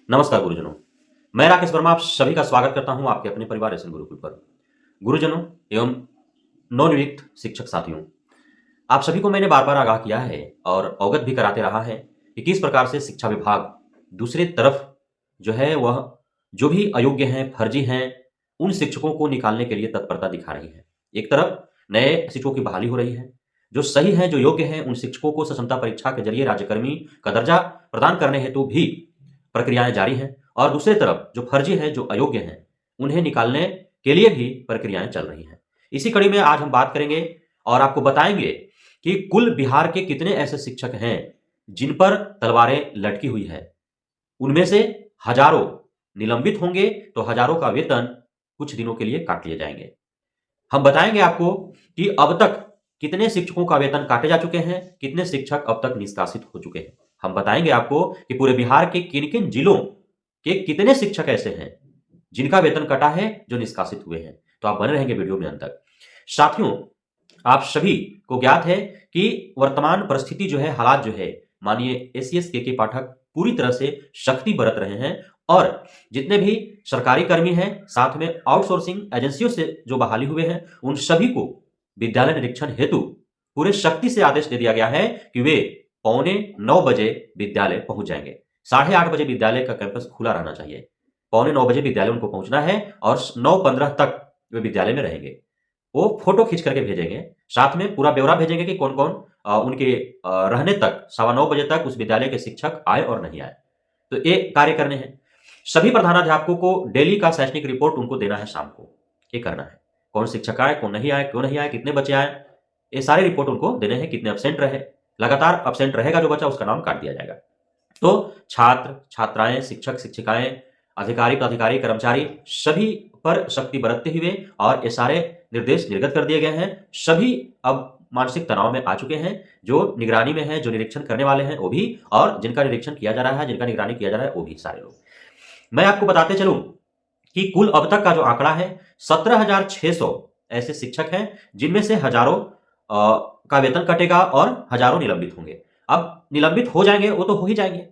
नमस्कार गुरुजनों, मैं राकेश वर्मा आप सभी का स्वागत करता हूं आपके अपने परिवार एसएन गुरुकुल पर। गुरुजनों एवं नवनियुक्त शिक्षक साथियों, आप सभी को मैंने बार-बार आगाह किया है और अवगत भी कराते रहा है कि किस प्रकार से शिक्षा विभाग दूसरी तरफ जो है वह जो भी अयोग्य हैं, फर्जी हैं, उन शिक्षकों को निकालने के लिए तत्परता दिखा रही है। एक तरफ नए शिक्षकों की बहाली हो रही है, जो सही हैं, जो योग्य हैं, उन शिक्षकों को सक्षमता परीक्षा के जरिए राज्यकर्मी का दर्जा प्रदान करने हेतु भी प्रक्रियाएं जारी हैं और दूसरी तरफ जो फर्जी हैं, जो अयोग्य हैं, उन्हें निकालने के लिए भी प्रक्रियाएं चल रही हैं। इसी कड़ी में आज हम बात करेंगे और आपको बताएंगे कि कुल बिहार के कितने ऐसे शिक्षक हैं जिन पर तलवारें लटकी हुई है। उनमें से हजारों निलंबित होंगे तो हजारों का वेतन कुछ दिनों के लिए काट लिए जाएंगे। हम बताएंगे आपको कि अब तक कितने शिक्षकों का वेतन काटे जा चुके हैं, कितने शिक्षक अब तक निष्कासित हो चुके हैं। हम बताएंगे आपको कि पूरे बिहार के किन-किन जिलों के कितने शिक्षक ऐसे हैं जिनका वेतन कटा है, जो निष्कासित हुए हैं। तो आप बने रहेंगे वीडियो में अंत तक। साथियों, आप सभी को ज्ञात है कि वर्तमान परिस्थिति जो है, हालात जो है, माननीय एसीएस के पाठक पूरी तरह से सख्ती बरत रहे हैं और जितने भी सरकारी कर्मी हैं, साथ में आउटसोर्सिंग एजेंसियों से जो बहाली हुए हैं, उन सभी को विद्यालय निरीक्षण हेतु पूरे सख्ती से आदेश दे दिया गया है कि वे पौने 9 बजे विद्यालय पहुंच जाएंगे। 8:30 बजे विद्यालय का कैंपस खुला रहना चाहिए। पौने 9 बजे विद्यालय उनको पहुंचना है और 9:15 तक वे विद्यालय में रहेंगे। वो फोटो खींच करके भेजेंगे, साथ में पूरा ब्यौरा भेजेंगे कि कौन-कौन उनके रहने तक 9:15 बजे तक उस विद्यालय के शिक्षक आए और नहीं आए। तो ये कार्य करने हैं। सभी प्रधानाध्यापकों को डेली का शैक्षणिक रिपोर्ट उनको देना है शाम को। ये करना है। कौन शिक्षक आए, कौन नहीं आए, क्यों नहीं आए, कितने बच्चे आए, ये सारे रिपोर्ट उनको देने हैं, कितने एब्सेंट रहे। लगातार एब्सेंट रहेगा जो बच्चा, उसका नाम काट दिया जाएगा। तो छात्र, छात्राएं, शिक्षक, शिक्षिकाएं, अधिकारी, प्राधिकारी, कर्मचारी सभी पर सख्ती बरतते हुए और ये सारे निर्देश निर्गत कर दिए गए हैं। सभी अब मानसिक तनाव में आ चुके हैं। जो निगरानी में है, जो निरीक्षण करने वाले हैं वो भी, और जिनका निरीक्षण किया जा रहा है, जिनका निगरानी किया जा रहा है वो भी, सारे लोग। मैं आपको बताते चलूं कि कुल अब तक का जो आंकड़ा है 17,600 ऐसे शिक्षक हैं जिनमें से हजारों का वेतन कटेगा और हजारों निलंबित होंगे। अब निलंबित हो जाएंगे वो तो हो ही जाएंगे,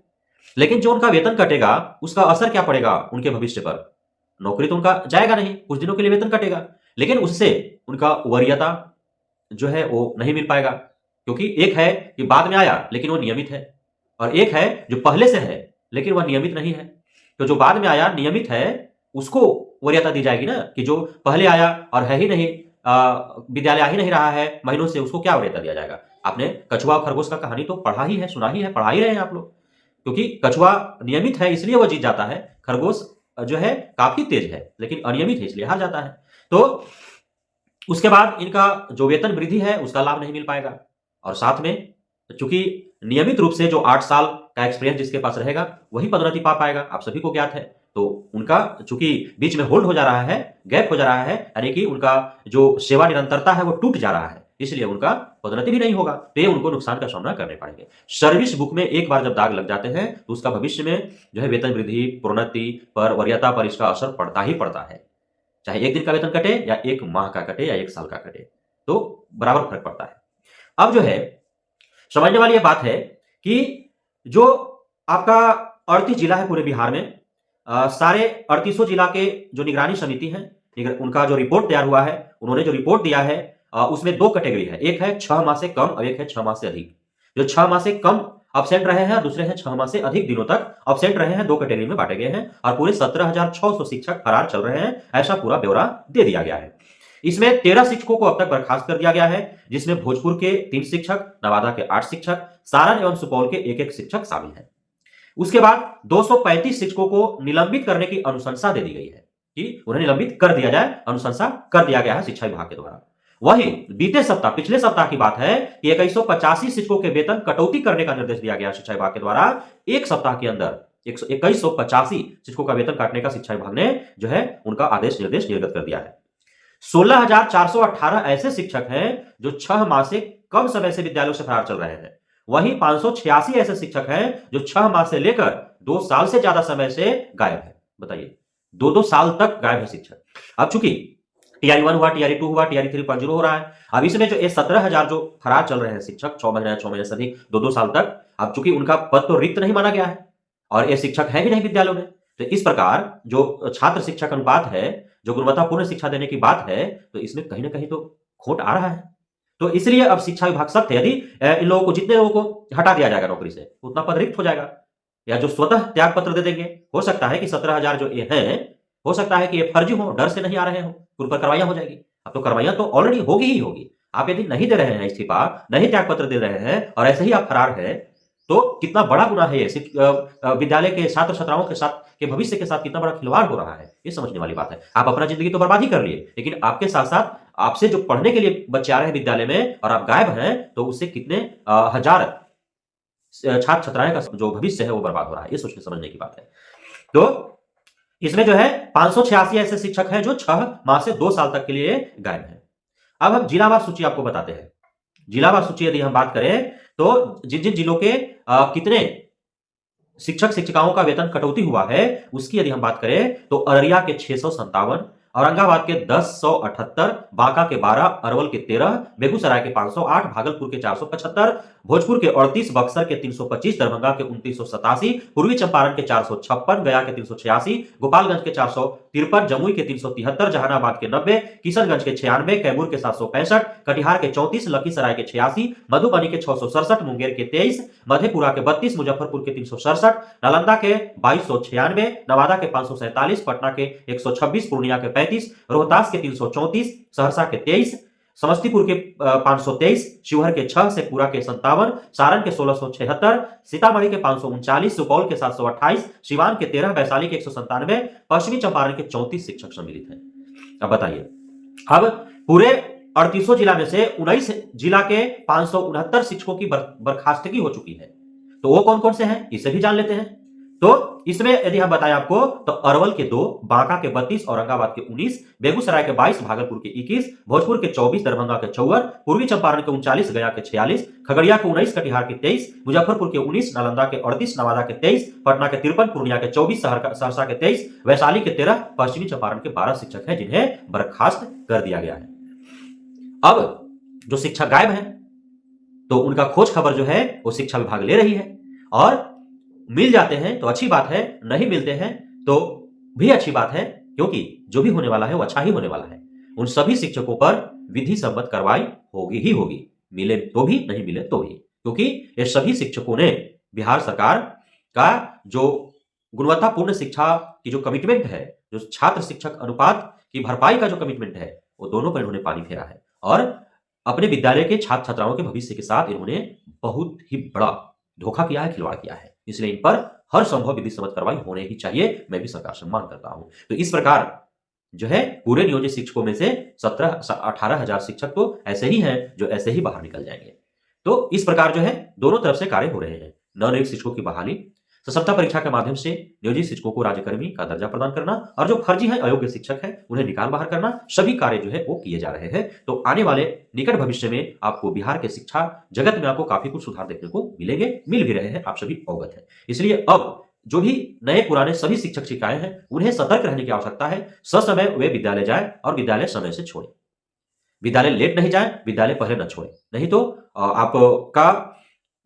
लेकिन जो उनका वेतन कटेगा उसका असर क्या पड़ेगा उनके भविष्य पर। नौकरी तो उनका जाएगा नहीं, कुछ दिनों के लिए वेतन कटेगा, लेकिन उससे उनका वरीयता जो है वो नहीं मिल पाएगा, क्योंकि एक है कि बाद में आया लेकिन वो नियमित है, और एक है जो पहले से है लेकिन वह नियमित नहीं है। तो जो बाद में आया नियमित है उसको वरीयता दी जाएगी ना, कि जो पहले आया और है ही नहीं, विद्यालय आ ही नहीं रहा है महीनों से, उसको क्या वरीयता दिया जाएगा। आपने कछुआ और खरगोश का कहानी तो पढ़ा ही है, सुना ही है, पढ़ा ही रहे हैं आप लोग। क्योंकि कछुआ नियमित है इसलिए वह जीत जाता है, खरगोश जो है काफी तेज है लेकिन अनियमित है इसलिए हार जाता है। तो उसके बाद इनका जो वेतन वृद्धि है उसका लाभ नहीं मिल पाएगा, और साथ में चूंकि नियमित रूप से जो 8 साल का एक्सपीरियंस जिसके पास रहेगा वही पदोन्नति पा पाएगा, आप सभी को ज्ञात है। तो उनका चूंकि बीच में होल्ड हो जा रहा है, गैप हो जा रहा है, यानी कि उनका जो सेवा निरंतरता है वो टूट जा रहा है, इसलिए उनका पदोन्नति भी नहीं होगा, तो ये उनको नुकसान का सामना करने पड़ेंगे। सर्विस बुक में एक बार जब दाग लग जाते हैं तो उसका भविष्य में जो है वेतन वृद्धि, प्रोन्नति पर, वरीयता पर इसका असर पड़ता ही पड़ता है। चाहे 1 दिन का वेतन कटे या 1 माह का कटे या 1 साल का कटे, तो बराबर फर्क पड़ता है। अब जो है समझने वाली यह बात है कि जो आपका 38 जिला है पूरे बिहार में, सारे 38 जिला के जो निगरानी समिति है, उनका जो रिपोर्ट तैयार हुआ है, उन्होंने जो रिपोर्ट दिया है उसमें 2 कैटेगरी है। एक है 6 माह से कम और एक है 6 माह से अधिक। जो 6 माह से कम अब्सेंट रहे हैं, दूसरे हैं 6 माह से अधिक दिनों तक अब्सेंट रहे हैं, 2 कैटेगरी में बांटे गए हैं और पूरे 17,600 शिक्षक फरार चल रहे हैं, ऐसा पूरा ब्यौरा दे दिया गया है। इसमें 13 शिक्षकों को अब तक बर्खास्त कर दिया गया है, जिसमें भोजपुर के 3 शिक्षक, नवादा के 8 शिक्षक, सारण एवं सुपौल के 1-1 शिक्षक शामिल हैं। उसके बाद 235 शिक्षकों को निलंबित करने की अनुशंसा दे दी गई है कि उन्हें निलंबित कर दिया जाए, अनुशंसा कर दिया गया है शिक्षा विभाग के द्वारा। वहीं बीते सप्ताह, पिछले सप्ताह की बात है कि 2185 शिक्षकों के वेतन कटौती करने का निर्देश दिया गया शिक्षा विभाग के द्वारा। एक सप्ताह के अंदर 2185 शिक्षकों का वेतन काटने का शिक्षा विभाग ने जो है उनका आदेश निर्देश निर्गत कर दिया है। 16,418 ऐसे शिक्षक हैं जो 6 माह से कम समय से विद्यालयों से फरार चल रहे हैं। वहीं 586 ऐसे शिक्षक हैं जो 6 माह से लेकर 2 साल से ज्यादा समय से गायब है। बताइए, 2-2 साल तक गायब है शिक्षक। अब चूंकि टीआरई 1 हुआ, टीआरई 2 हुआ, टीआरई 3.0 हो रहा है, अब इसमें जो ये 17,000 जो फरार चल रहे हैं शिक्षक 6 महीने से अधिक, 2-2 साल तक, अब चूंकि उनका पद तो रिक्त नहीं माना गया है, और ये शिक्षक है भी नहीं विद्यालयों में। तो इस प्रकार जो छात्र शिक्षक अनुपात है, जो गुणवत्तापूर्ण शिक्षा देने की बात है, तो इसमें कहीं न कहीं तो खोट आ रहा है। तो इसलिए अब शिक्षा विभाग सख्त है। यदि इन लोगों को, जितने लोगों को हटा दिया जाएगा नौकरी से, उतना पद रिक्त हो जाएगा। या जो स्वतः त्याग पत्र दे देंगे, हो सकता है कि 17,000 जो ये हैं, हो सकता है कि ये फर्जी हो, डर से नहीं आ रहे हों, उन पर कार्रवाइयाँ हो जाएगी। अब तो कार्रवाइयाँ तो ऑलरेडी होगी ही होगी। आप यदि नहीं दे रहे हैं इस्तीफा, नहीं त्याग पत्र दे रहे हैं और ऐसे ही आप फरार हैं, तो कितना बड़ा गुनाह है ये। विद्यालय के छात्र-छात्राओं के साथ, के भविष्य के साथ कितना बड़ा खिलवाड़ हो रहा है, ये समझने वाली बात है। आप अपना ज़िंदगी तो बर्बाद ही कर लिए, लेकिन आपके साथ-साथ आपसे जो पढ़ने के लिए बच्चे आ रहे हैं विद्यालय में और आप गायब हैं, तो उससे कितने हजार छात्र-छात्राएँ का जो भविष्य है वो बर्बाद हो रहा है। ये सोचने समझने की बात है। तो इसमें जो है 586 ऐसे शिक्षक हैं जो 6 माह से 2 साल तक के लिए गायब हैं। अब हम जिलावार सूची आपको बताते हैं। जिलावार सूची यदि हम बात करें, तो जिन-जिन जिलों के कितने शिक्षक-शिक्षिकाओं का वेतन कटौती हुआ है, उसकी यदि हम बात करें, तो अररिया के 657, औरंगाबाद के 10,178, बांका के 12, अरवल के 13, बेगूसराय के 508, भागलपुर के 475, भोजपुर के 38, बक्सर के 325, दरभंगा के 2987, पूर्वी चंपारण के 456, गया के 386, गोपालगंज के 453, जमुई के 373, जहानाबाद के 90, किशनगंज के 96, कैमूर के 765, कटिहार के 34, लखीसराय के 86, मधुबनी के 667, मुंगेर के 23, मधेपुरा के 32, मुजफ्फरपुर के 367, नालंदा के 2296, नवादा के 547, पटना के 126, पूर्णिया के 35, रोहतास के 334, सहरसा के 23, समस्तीपुर के 523, शिवहर के 6, शेखपुरा के 57, सारण के 1676, सीतामढ़ी के 539, सुपौल के 728, सिवान के 13, वैशाली के 197, पश्चिमी चंपारण के 34 शिक्षक सम्मिलित हैं। अब बताइए, अब पूरे 38 जिला में से 19 जिला के 569 शिक्षकों की बर्खास्तगी हो चुकी है। तो वो कौन-कौन से हैं, इसे भी जान लेते हैं। तो इसमें यदि हम बताएं आपको, तो अरवल के 2, बांका के 32, औरंगाबाद के 19, बेगूसराय के 22, भागलपुर के 21, भोजपुर के 24, दरभंगा के 54, पूर्वी चंपारण के 39, गया के 46, खगड़िया के 19, कटिहार के 23, मुजफ्फरपुर के 19, नालंदा के 38, नवादा के 23, पटना के 53, पूर्णिया के 24, सहरसा के 23, वैशाली के 13, पश्चिमी चंपारण के 12 शिक्षक हैं जिन्हें बर्खास्त कर दिया गया है। अब जो शिक्षक गायब हैं, तो उनका खोज खबर जो है वो शिक्षा विभाग ले रही है, और मिल जाते हैं तो अच्छी बात है, नहीं मिलते हैं तो भी अच्छी बात है, क्योंकि जो भी होने वाला है वो अच्छा ही होने वाला है। उन सभी शिक्षकों पर विधि सम्मत कार्रवाई होगी ही होगी, मिले तो भी, नहीं मिले तो भी, क्योंकि ये सभी शिक्षकों ने बिहार सरकार का जो गुणवत्तापूर्ण शिक्षा की जो कमिटमेंट है, जो छात्र शिक्षक अनुपात की भरपाई का जो कमिटमेंट है, वो दोनों पर इन्होंने पानी फेरा है, और अपने विद्यालय के छात्र-छात्राओं के भविष्य के साथ इन्होंने बहुत ही बड़ा धोखा किया है, खिलवाड़ किया है। इसलिए इन पर हर संभव विधि सम्मत कार्रवाई होने ही चाहिए। मैं भी सरकार से मांग करता हूं। तो इस प्रकार जो है, पूरे नियोजित शिक्षकों में से 18,000 शिक्षक तो ऐसे ही हैं जो ऐसे ही बाहर निकल जाएंगे। तो इस प्रकार जो है, दोनों तरफ से कार्य हो रहे हैं। नवनियुक्त शिक्षकों की बहाली, सशक्ता परीक्षा के माध्यम से नियोजित शिक्षकों को राज्यकर्मी का दर्जा प्रदान करना, और जो फर्जी है, अयोग्य शिक्षक है, उन्हें निकाल बाहर करना, सभी कार्य जो है वो किए जा रहे हैं। तो आने वाले निकट भविष्य में आपको बिहार के शिक्षा जगत में आपको काफी कुछ सुधार देखने को मिलेंगे, मिल भी रहे हैं, आप सभी अवगत हैं। इसलिए अब जो भी नए पुराने सभी शिक्षक शिक्षिकाएं हैं, उन्हें सतर्क रहने की आवश्यकता है। ससमय वे विद्यालय जाए और विद्यालय समय से छोड़े। विद्यालय लेट नहीं जाए, विद्यालय पहले न छोड़े, नहीं तो आपका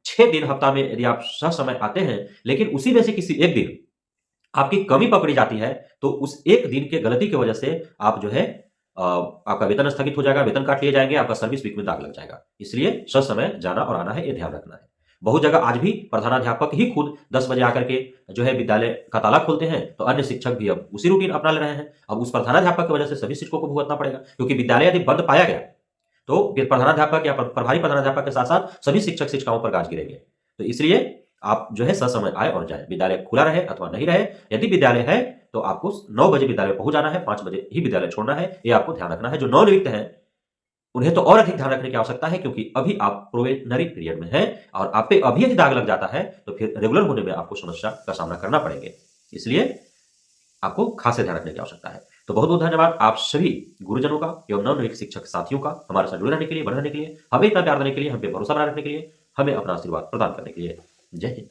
6 दिन हफ्ता में यदि आप ससमय आते हैं, लेकिन उसी में से किसी एक दिन आपकी कमी पकड़ी जाती है, तो उस एक दिन के गलती की वजह से आप जो है आपका वेतन स्थगित हो जाएगा, वेतन काट लिए जाएंगे, आपका सर्विस वीक में दाग लग जाएगा। इसलिए ससमय जाना और आना है, ये ध्यान रखना है। बहुत जगह आज भी प्रधानाध्यापक ही खुद 10 बजे आकर के जो है विद्यालय का ताला खोलते हैं, तो अन्य शिक्षक भी अब उसी रूटीन अपना ले रहे हैं। अब उस प्रधानाध्यापक की वजह से सभी शिक्षकों को भुगतना पड़ेगा, क्योंकि विद्यालय यदि बंद पाया गया, तो प्रधानाध्यापक या प्रभारी प्रधानाध्यापक के साथ-साथ सभी शिक्षक शिक्षिकाओं पर गाज गिरेंगे। तो इसलिए आप जो है ससमय आए और जाएँ। विद्यालय खुला रहे अथवा नहीं रहे, यदि विद्यालय है तो आपको 9 बजे विद्यालय पहुंच जाना है, 5 बजे ही विद्यालय छोड़ना है, ये आपको ध्यान रखना है। जो नवनियुक्त हैं, उन्हें तो और अधिक ध्यान रखने की आवश्यकता है, क्योंकि अभी आप प्रोबेशनरी पीरियड में हैं, और आप पे अभी यदि दाग लग जाता है, तो फिर रेगुलर होने में आपको समस्या का सामना करना पड़ेगा। इसलिए आपको खास ध्यान रखने की आवश्यकता है। तो बहुत-बहुत धन्यवाद आप सभी गुरुजनों का एवं नवनियुक्त शिक्षक साथियों का, हमारे साथ जुड़े रहने के लिए, बने रहने के लिए, हमें इतना प्यार देने के लिए, हम पे भरोसा बनाए रखने के लिए, हमें अपना आशीर्वाद प्रदान करने के लिए। जय हिंद।